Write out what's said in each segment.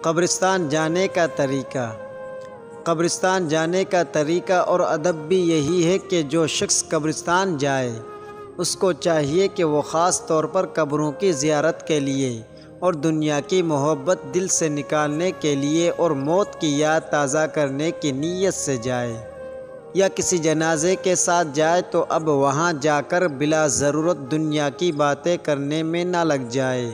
قبرستان جانے کا طریقہ۔ قبرستان جانے کا طریقہ اور ادب بھی یہی ہے کہ جو شخص قبرستان جائے اس کو چاہیے کہ وہ خاص طور پر قبروں کی زیارت کے لیے اور دنیا کی محبت دل سے نکالنے کے لیے اور موت کی یاد تازہ کرنے کی نیت سے جائے، یا کسی جنازے کے ساتھ جائے تو اب وہاں جا کر بلا ضرورت دنیا کی باتیں کرنے میں نہ لگ جائے،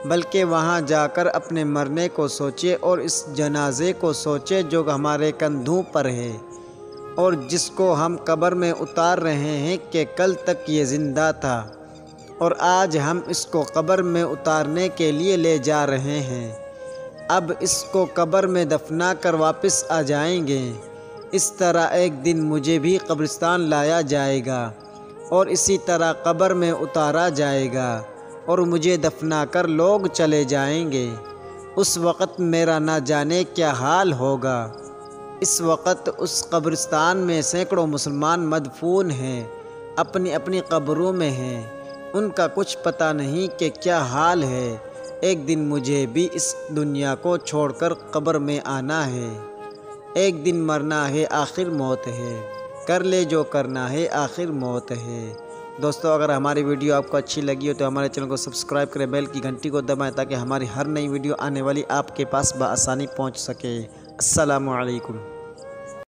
بلکہ وہاں جا کر اپنے مرنے کو سوچے اور اس جنازے کو سوچے جو ہمارے کندھوں پر ہے اور جس کو ہم قبر میں اتار رہے ہیں کہ کل تک یہ زندہ تھا اور آج ہم اس کو قبر میں اتارنے کے لیے لے جا رہے ہیں۔ اب اس کو قبر میں دفنا کر واپس آ جائیں گے۔ اس طرح ایک دن مجھے بھی قبرستان لایا جائے گا اور اسی طرح قبر میں اتارا جائے گا اور مجھے دفنا کر لوگ چلے جائیں گے۔ اس وقت میرا نہ جانے کیا حال ہوگا۔ اس وقت اس قبرستان میں سینکڑوں مسلمان مدفون ہیں، اپنی اپنی قبروں میں ہیں، ان کا کچھ پتہ نہیں کہ کیا حال ہے۔ ایک دن مجھے بھی اس دنیا کو چھوڑ کر قبر میں آنا ہے۔ ایک دن مرنا ہے، آخر موت ہے، کر لے جو کرنا ہے، آخر موت ہے۔ دوستو، اگر ہماری ویڈیو آپ کو اچھی لگی ہو تو ہمارے چینل کو سبسکرائب کریں، بیل کی گھنٹی کو دبائیں تاکہ ہماری ہر نئی ویڈیو آنے والی آپ کے پاس بآسانی پہنچ سکے۔ السلام علیکم۔